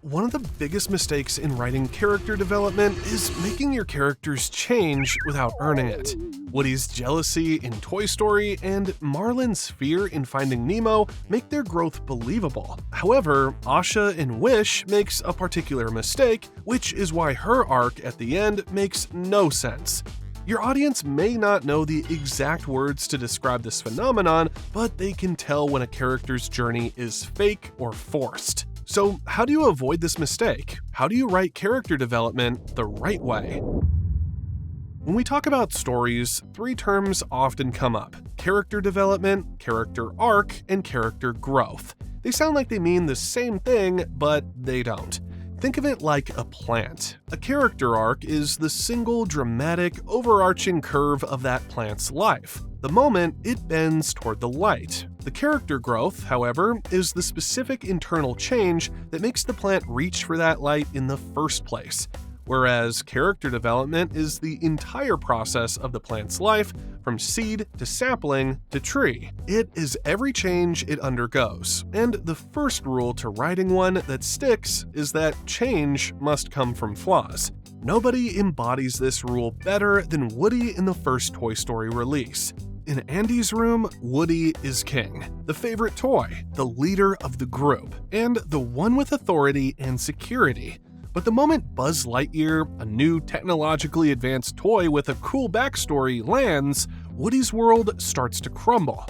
One of the biggest mistakes in writing character development is making your characters change without earning it. Woody's jealousy in Toy Story and Marlin's fear in Finding Nemo make their growth believable. However, Asha in Wish makes a particular mistake, which is why her arc at the end makes no sense. Your audience may not know the exact words to describe this phenomenon, but they can tell when a character's journey is fake or forced. So how do you avoid this mistake? How do you write character development the right way? When we talk about stories, three terms often come up: character development, character arc, and character growth. They sound like they mean the same thing, but they don't. Think of it like a plant. A character arc is the single dramatic, overarching curve of that plant's life, the moment it bends toward the light. The character growth, however, is the specific internal change that makes the plant reach for that light in the first place. Whereas character development is the entire process of the plant's life, from seed to sapling to tree. It is every change it undergoes, and the first rule to writing one that sticks is that change must come from flaws. Nobody embodies this rule better than Woody in the first Toy Story release. In Andy's room, Woody is king, the favorite toy, the leader of the group, and the one with authority and security. But the moment Buzz Lightyear, a new technologically advanced toy with a cool backstory, lands, Woody's world starts to crumble.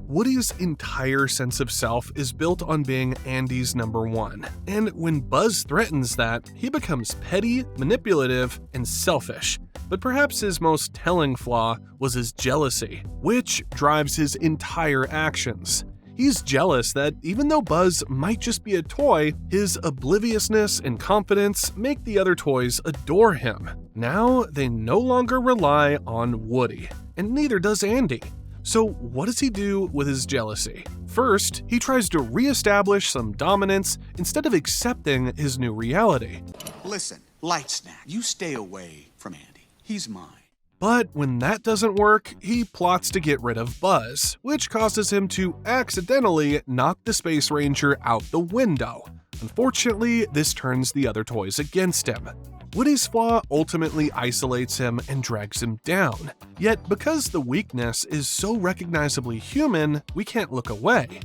Woody's entire sense of self is built on being Andy's number one, and when Buzz threatens that, he becomes petty, manipulative, and selfish. But perhaps his most telling flaw was his jealousy, which drives his entire actions. He's jealous that even though Buzz might just be a toy, his obliviousness and confidence make the other toys adore him. Now they no longer rely on Woody, and neither does Andy. So what does he do with his jealousy? First, he tries to reestablish some dominance instead of accepting his new reality. Listen, Light Snack, you stay away from Andy. He's mine. But when that doesn't work, he plots to get rid of Buzz, which causes him to accidentally knock the Space Ranger out the window. Unfortunately, this turns the other toys against him. Woody's flaw ultimately isolates him and drags him down. Yet because the weakness is so recognizably human, we can't look away.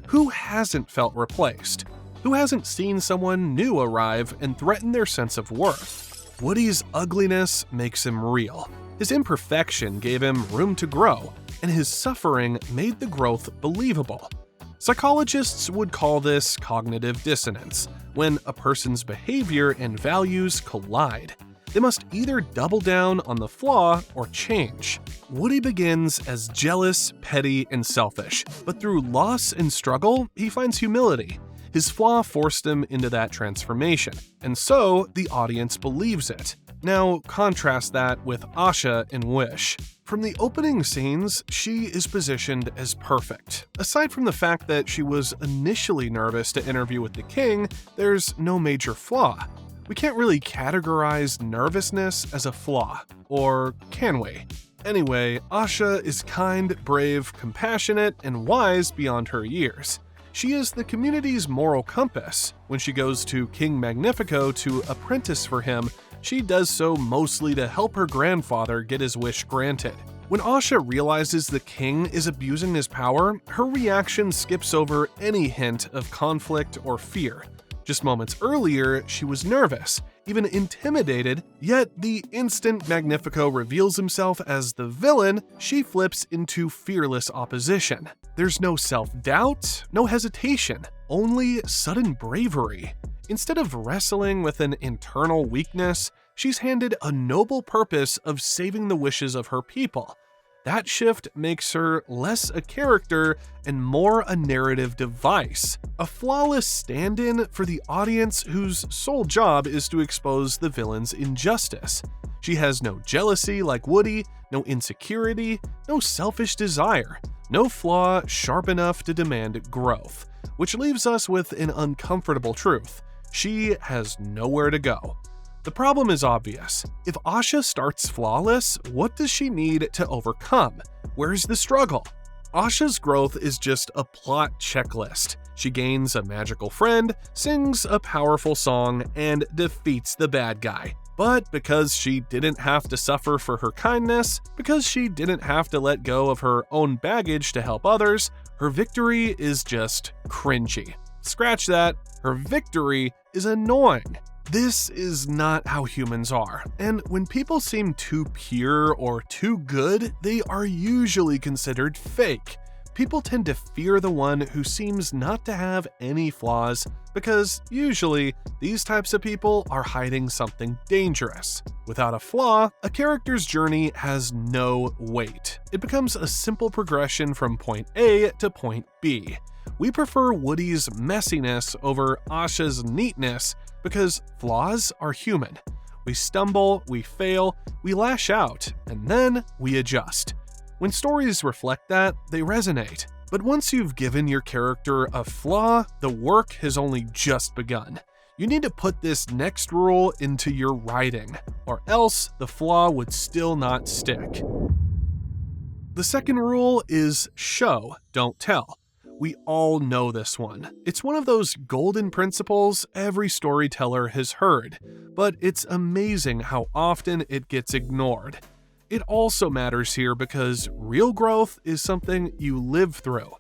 Who hasn't felt replaced? Who hasn't seen someone new arrive and threaten their sense of worth? Woody's ugliness makes him real. His imperfection gave him room to grow, and his suffering made the growth believable. Psychologists would call this cognitive dissonance, when a person's behavior and values collide. They must either double down on the flaw or change. Woody begins as jealous, petty, and selfish, but through loss and struggle, he finds humility. His flaw forced him into that transformation, and so the audience believes it. Now, contrast that with Asha in Wish. From the opening scenes, she is positioned as perfect. Aside from the fact that she was initially nervous to interview with the king, there's no major flaw. We can't really categorize nervousness as a flaw, or can we? Anyway, Asha is kind, brave, compassionate, and wise beyond her years. She is the community's moral compass. When she goes to King Magnifico to apprentice for him, she does so mostly to help her grandfather get his wish granted. When Asha realizes the king is abusing his power, her reaction skips over any hint of conflict or fear. Just moments earlier, she was nervous, even intimidated, yet the instant Magnifico reveals himself as the villain, she flips into fearless opposition. There's no self-doubt, no hesitation, only sudden bravery. Instead of wrestling with an internal weakness, she's handed a noble purpose of saving the wishes of her people. That shift makes her less a character and more a narrative device, a flawless stand-in for the audience whose sole job is to expose the villain's injustice. She has no jealousy like Woody, no insecurity, no selfish desire, no flaw sharp enough to demand growth, which leaves us with an uncomfortable truth. She has nowhere to go. The problem is obvious. If Asha starts flawless, what does she need to overcome? Where's the struggle? Asha's growth is just a plot checklist. She gains a magical friend, sings a powerful song, and defeats the bad guy. But because she didn't have to suffer for her kindness, because she didn't have to let go of her own baggage to help others, her victory is just cringy. Scratch that, her victory is annoying. This is not how humans are, and when people seem too pure or too good, they are usually considered fake. People tend to fear the one who seems not to have any flaws because usually these types of people are hiding something dangerous. Without a flaw, a character's journey has no weight. It becomes a simple progression from point A to point B. We prefer Woody's messiness over Asha's neatness because flaws are human. We stumble, we fail, we lash out, and then we adjust. When stories reflect that, they resonate. But once you've given your character a flaw, the work has only just begun. You need to put this next rule into your writing, or else the flaw would still not stick. The second rule is show, don't tell. We all know this one. It's one of those golden principles every storyteller has heard, but it's amazing how often it gets ignored. It also matters here because real growth is something you live through.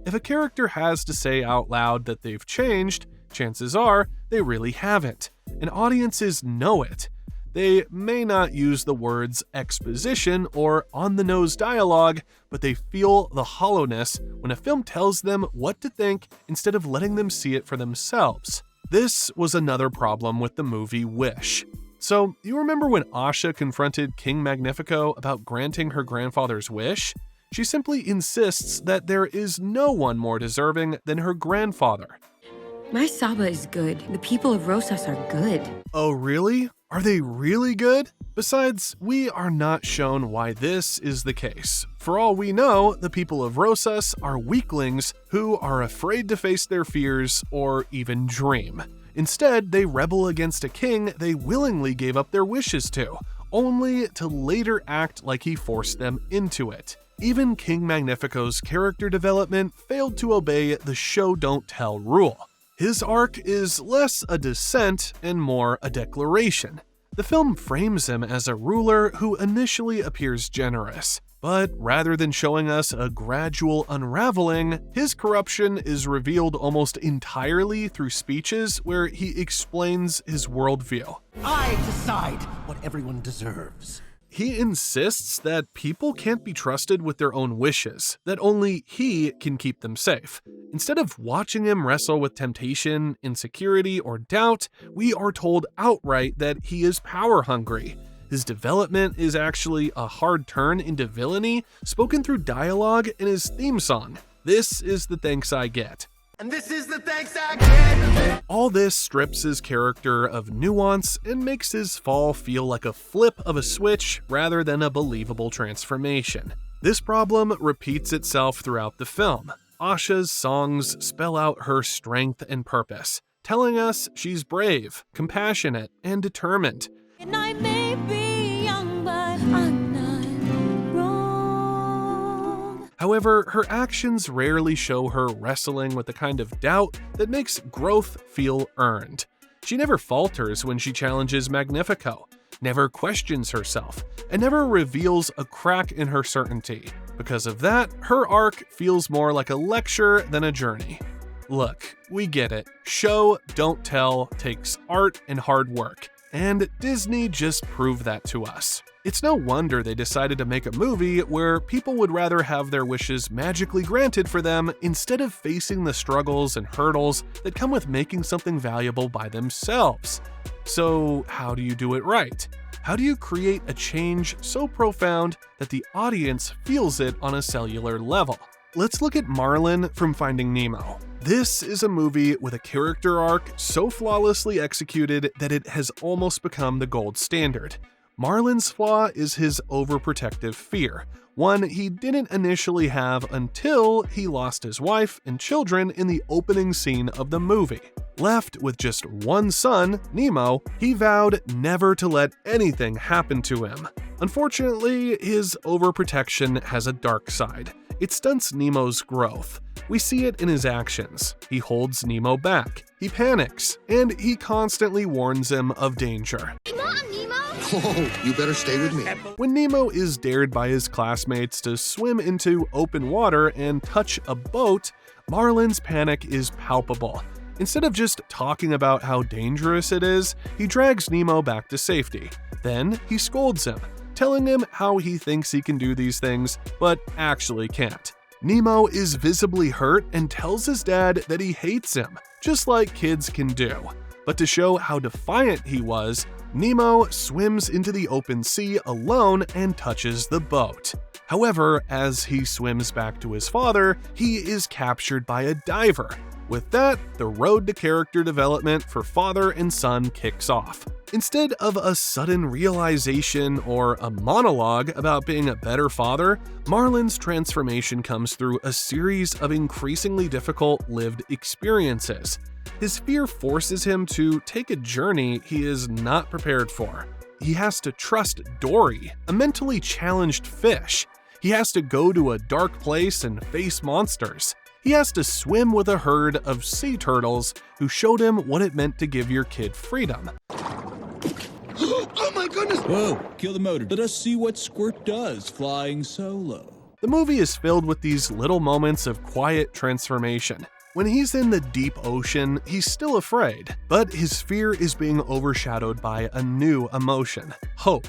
If a character has to say out loud that they've changed, chances are they really haven't, and audiences know it. They may not use the words exposition or on-the-nose dialogue, but they feel the hollowness when a film tells them what to think instead of letting them see it for themselves. This was another problem with the movie Wish. So, you remember when Asha confronted King Magnifico about granting her grandfather's wish? She simply insists that there is no one more deserving than her grandfather. My Saba is good. The people of Rosas are good. Oh, really? Are they really good? Besides, we are not shown why this is the case. For all we know, the people of Rosas are weaklings who are afraid to face their fears or even dream. Instead, they rebel against a king they willingly gave up their wishes to, only to later act like he forced them into it. Even King Magnifico's character development failed to obey the show don't tell rule. His arc is less a descent and more a declaration. The film frames him as a ruler who initially appears generous, but rather than showing us a gradual unraveling, his corruption is revealed almost entirely through speeches where he explains his worldview. I decide what everyone deserves. He insists that people can't be trusted with their own wishes, that only he can keep them safe. Instead of watching him wrestle with temptation, insecurity, or doubt, we are told outright that he is power-hungry. His development is actually a hard turn into villainy, spoken through dialogue in his theme song. This is the thanks I get. And this is the thanks I get. All this strips his character of nuance and makes his fall feel like a flip of a switch rather than a believable transformation. This problem repeats itself throughout the film. Asha's songs spell out her strength and purpose, telling us she's brave, compassionate, and determined. And I may be young, but I'm not wrong. However, her actions rarely show her wrestling with the kind of doubt that makes growth feel earned. She never falters when she challenges Magnifico, never questions herself, and never reveals a crack in her certainty. Because of that, her arc feels more like a lecture than a journey. Look, we get it. Show, don't tell takes art and hard work. And Disney just proved that to us. It's no wonder they decided to make a movie where people would rather have their wishes magically granted for them instead of facing the struggles and hurdles that come with making something valuable by themselves. So, how do you do it right? How do you create a change so profound that the audience feels it on a cellular level? Let's look at Marlin from Finding Nemo. This is a movie with a character arc so flawlessly executed that it has almost become the gold standard. Marlin's flaw is his overprotective fear, one he didn't initially have until he lost his wife and children in the opening scene of the movie. Left with just one son, Nemo, he vowed never to let anything happen to him. Unfortunately, his overprotection has a dark side. It stunts Nemo's growth. We see it in his actions. He holds Nemo back, he panics, and he constantly warns him of danger. Mom, Nemo! Oh, you better stay with me. When Nemo is dared by his classmates to swim into open water and touch a boat, Marlin's panic is palpable. Instead of just talking about how dangerous it is, he drags Nemo back to safety. Then he scolds him, telling him how he thinks he can do these things, but actually can't. Nemo is visibly hurt and tells his dad that he hates him, just like kids can do. But to show how defiant he was, Nemo swims into the open sea alone and touches the boat. However, as he swims back to his father, he is captured by a diver. With that, the road to character development for father and son kicks off. Instead of a sudden realization or a monologue about being a better father, Marlin's transformation comes through a series of increasingly difficult lived experiences. His fear forces him to take a journey he is not prepared for. He has to trust Dory, a mentally challenged fish. He has to go to a dark place and face monsters. He has to swim with a herd of sea turtles who showed him what it meant to give your kid freedom. Oh my goodness! Whoa, kill the motor. Let us see what Squirt does flying solo. The movie is filled with these little moments of quiet transformation. When he's in the deep ocean, he's still afraid, but his fear is being overshadowed by a new emotion, hope.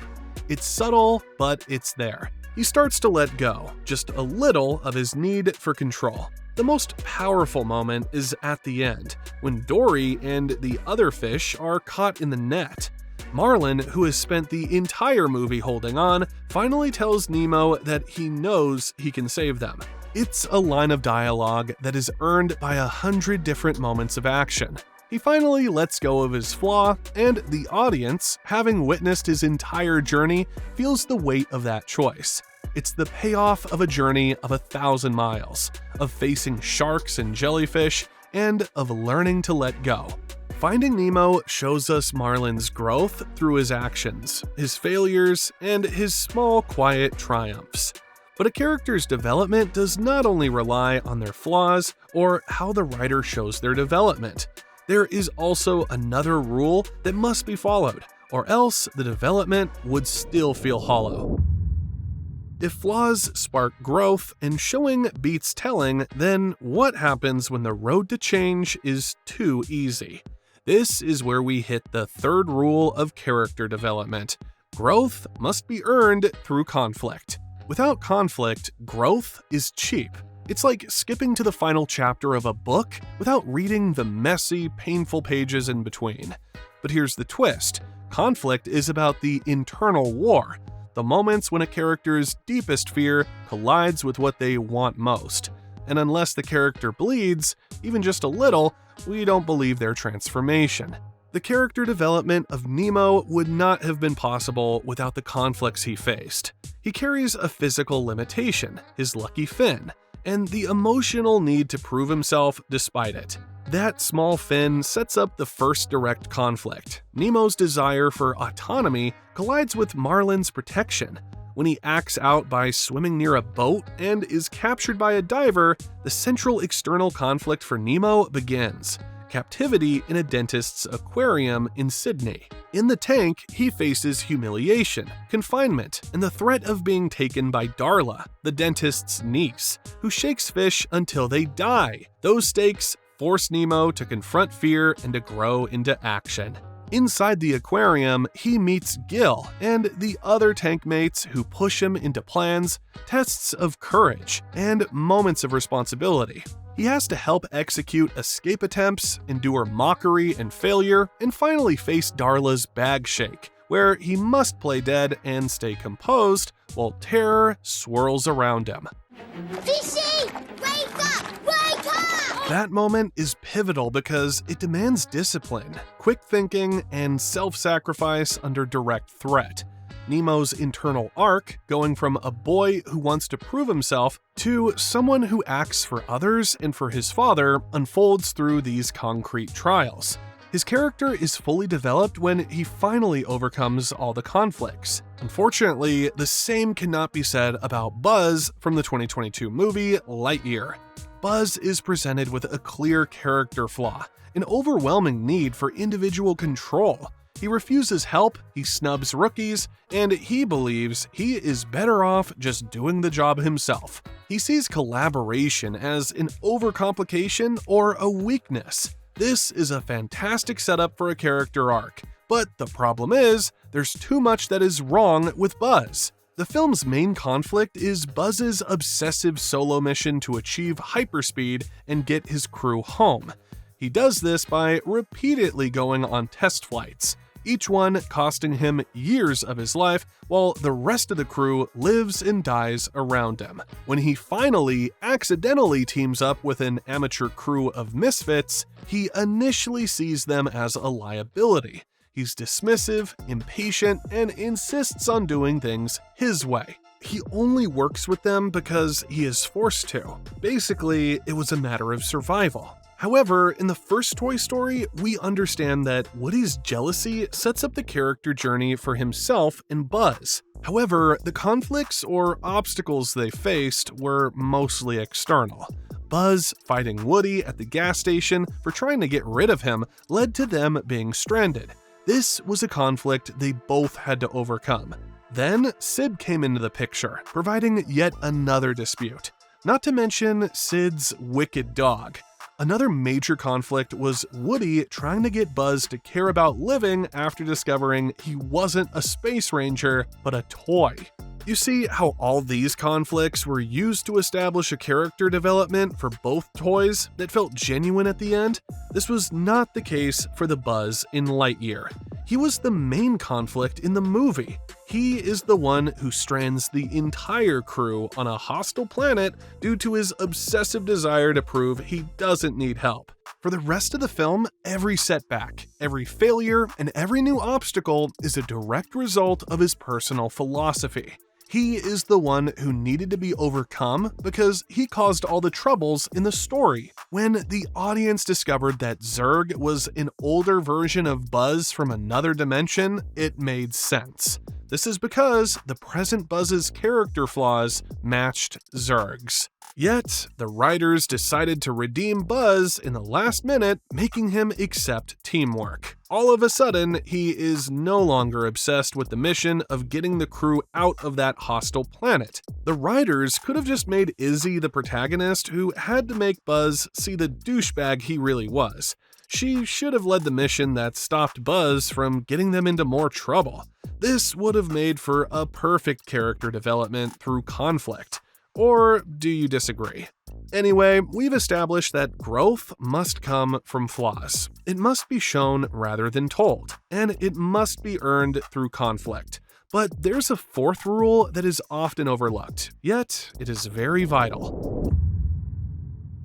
It's subtle, but it's there. He starts to let go, just a little, of his need for control. The most powerful moment is at the end, when Dory and the other fish are caught in the net. Marlin, who has spent the entire movie holding on, finally tells Nemo that he knows he can save them. It's a line of dialogue that is earned by 100 different moments of action. He finally lets go of his flaw, and the audience, having witnessed his entire journey, feels the weight of that choice. It's the payoff of a journey of 1,000 miles, of facing sharks and jellyfish, and of learning to let go. Finding Nemo shows us Marlin's growth through his actions, his failures, and his small, quiet triumphs. But a character's development does not only rely on their flaws or how the writer shows their development. There is also another rule that must be followed, or else the development would still feel hollow. If flaws spark growth and showing beats telling, then what happens when the road to change is too easy? This is where we hit the third rule of character development. Growth must be earned through conflict. Without conflict, growth is cheap. It's like skipping to the final chapter of a book without reading the messy, painful pages in between. But here's the twist. Conflict is about the internal war, the moments when a character's deepest fear collides with what they want most. And unless the character bleeds, even just a little, we don't believe their transformation. The character development of Nemo would not have been possible without the conflicts he faced. He carries a physical limitation, his lucky fin, and the emotional need to prove himself despite it. That small fin sets up the first direct conflict. Nemo's desire for autonomy collides with Marlin's protection. When he acts out by swimming near a boat and is captured by a diver, the central external conflict for Nemo begins. Captivity in a dentist's aquarium in Sydney. In the tank, he faces humiliation, confinement, and the threat of being taken by Darla, the dentist's niece, who shakes fish until they die. Those stakes force Nemo to confront fear and to grow into action. Inside the aquarium, he meets Gil and the other tank mates who push him into plans, tests of courage, and moments of responsibility. He has to help execute escape attempts, endure mockery and failure, and finally face Darla's bag shake, where he must play dead and stay composed while terror swirls around him. Fishy! Wake up! Wake up! That moment is pivotal because it demands discipline, quick thinking, and self-sacrifice under direct threat. Nemo's internal arc, going from a boy who wants to prove himself to someone who acts for others and for his father, unfolds through these concrete trials. His character is fully developed when he finally overcomes all the conflicts. Unfortunately, the same cannot be said about Buzz from the 2022 movie Lightyear. Buzz is presented with a clear character flaw, an overwhelming need for individual control. He refuses help, he snubs rookies, and he believes he is better off just doing the job himself. He sees collaboration as an overcomplication or a weakness. This is a fantastic setup for a character arc, but the problem is, there's too much that is wrong with Buzz. The film's main conflict is Buzz's obsessive solo mission to achieve hyperspeed and get his crew home. He does this by repeatedly going on test flights, each one costing him years of his life while the rest of the crew lives and dies around him. When he finally accidentally teams up with an amateur crew of misfits, he initially sees them as a liability. He's dismissive, impatient, and insists on doing things his way. He only works with them because he is forced to. Basically, it was a matter of survival. However, in the first Toy Story, we understand that Woody's jealousy sets up the character journey for himself and Buzz. However, the conflicts or obstacles they faced were mostly external. Buzz fighting Woody at the gas station for trying to get rid of him led to them being stranded. This was a conflict they both had to overcome. Then, Sid came into the picture, providing yet another dispute. Not to mention Sid's wicked dog. Another major conflict was Woody trying to get Buzz to care about living after discovering he wasn't a space ranger, but a toy. You see how all these conflicts were used to establish a character development for both toys that felt genuine at the end? This was not the case for the Buzz in Lightyear. He was the main conflict in the movie. He is the one who strands the entire crew on a hostile planet due to his obsessive desire to prove he doesn't need help. For the rest of the film, every setback, every failure, and every new obstacle is a direct result of his personal philosophy. He is the one who needed to be overcome because he caused all the troubles in the story. When the audience discovered that Zurg was an older version of Buzz from another dimension, it made sense. This is because the present Buzz's character flaws matched Zurg's. Yet, the writers decided to redeem Buzz in the last minute, making him accept teamwork. All of a sudden, he is no longer obsessed with the mission of getting the crew out of that hostile planet. The writers could have just made Izzy the protagonist who had to make Buzz see the douchebag he really was. She should have led the mission that stopped Buzz from getting them into more trouble. This would have made for a perfect character development through conflict. Or do you disagree? Anyway, we've established that growth must come from flaws. It must be shown rather than told, and it must be earned through conflict. But there's a fourth rule that is often overlooked, yet it is very vital.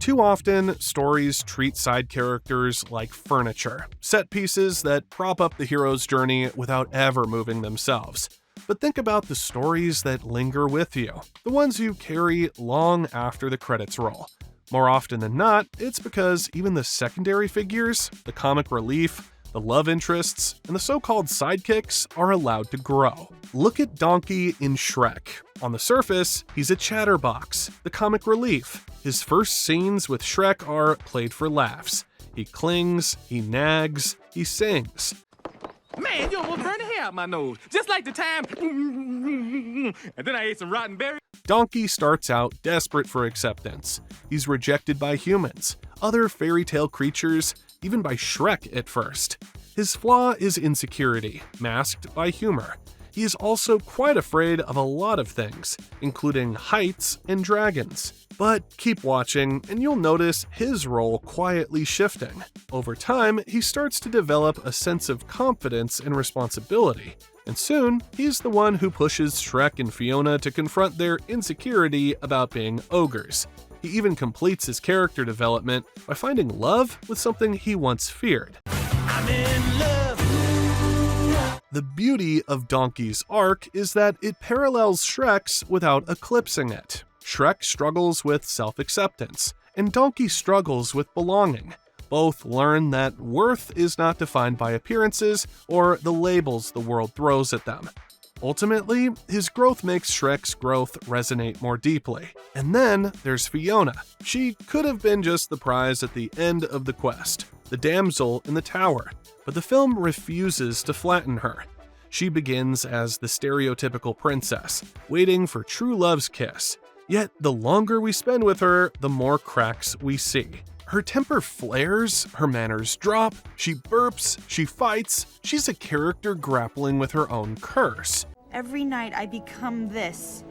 Too often, stories treat side characters like furniture, set pieces that prop up the hero's journey without ever moving themselves. But think about the stories that linger with you, the ones you carry long after the credits roll. More often than not, it's because even the secondary figures, the comic relief, the love interests, and the so-called sidekicks are allowed to grow. Look at Donkey in Shrek. On the surface, he's a chatterbox, the comic relief. His first scenes with Shrek are played for laughs. He clings, he nags, he sings. Man, you almost burned the hair out my nose, just like the time. And then I ate some rotten berries. Donkey starts out desperate for acceptance. He's rejected by humans, other fairy tale creatures, even by Shrek at first. His flaw is insecurity, masked by humor. He is also quite afraid of a lot of things, including heights and dragons. But keep watching, and you'll notice his role quietly shifting. Over time, he starts to develop a sense of confidence and responsibility. And soon, he's the one who pushes Shrek and Fiona to confront their insecurity about being ogres. He even completes his character development by finding love with something he once feared. I'm in love. The beauty of Donkey's arc is that it parallels Shrek's without eclipsing it. Shrek struggles with self-acceptance, and Donkey struggles with belonging. Both learn that worth is not defined by appearances or the labels the world throws at them. Ultimately, his growth makes Shrek's growth resonate more deeply. And then there's Fiona. She could have been just the prize at the end of the quest, the damsel in the tower, but the film refuses to flatten her. She begins as the stereotypical princess, waiting for true love's kiss. Yet the longer we spend with her, the more cracks we see. Her temper flares, her manners drop, she burps, she fights. She's a character grappling with her own curse. Every night I become this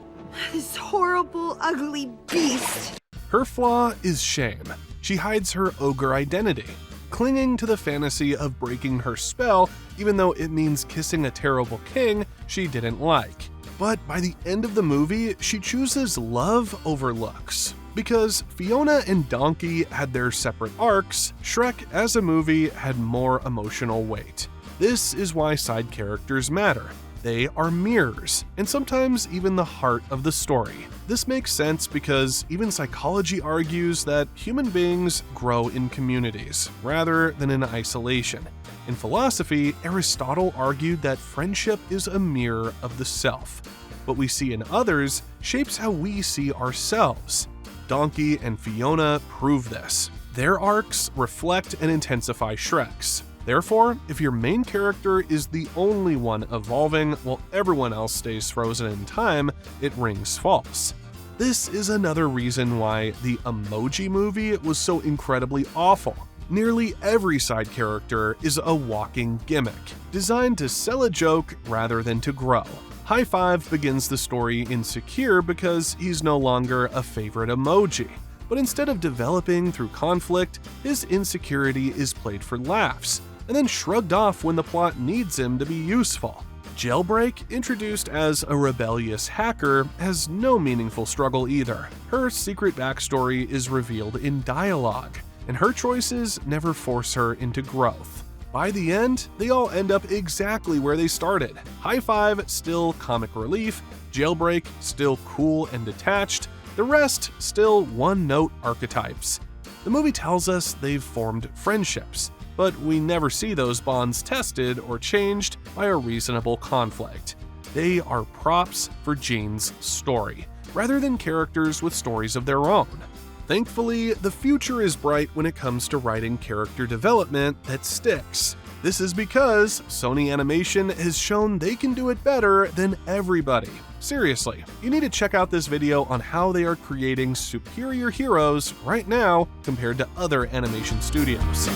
horrible, ugly beast. Her flaw is shame. She hides her ogre identity, clinging to the fantasy of breaking her spell, even though it means kissing a terrible king she didn't like. But by the end of the movie, she chooses love over looks. Because Fiona and Donkey had their separate arcs, Shrek as a movie had more emotional weight. This is why side characters matter. They are mirrors, and sometimes even the heart of the story. This makes sense because even psychology argues that human beings grow in communities, rather than in isolation. In philosophy, Aristotle argued that friendship is a mirror of the self. What we see in others shapes how we see ourselves. Donkey and Fiona prove this. Their arcs reflect and intensify Shrek's. Therefore, if your main character is the only one evolving while everyone else stays frozen in time, it rings false. This is another reason why the Emoji Movie was so incredibly awful. Nearly every side character is a walking gimmick, designed to sell a joke rather than to grow. High Five begins the story insecure because he's no longer a favorite emoji. But instead of developing through conflict, his insecurity is played for laughs, and then shrugged off when the plot needs him to be useful. Jailbreak, introduced as a rebellious hacker, has no meaningful struggle either. Her secret backstory is revealed in dialogue, and her choices never force her into growth. By the end, they all end up exactly where they started. High Five still comic relief, Jailbreak still cool and detached, the rest still one-note archetypes. The movie tells us they've formed friendships, but we never see those bonds tested or changed by a reasonable conflict. They are props for Gene's story, rather than characters with stories of their own. Thankfully, the future is bright when it comes to writing character development that sticks. This is because Sony Animation has shown they can do it better than everybody. Seriously, you need to check out this video on how they are creating superior heroes right now compared to other animation studios.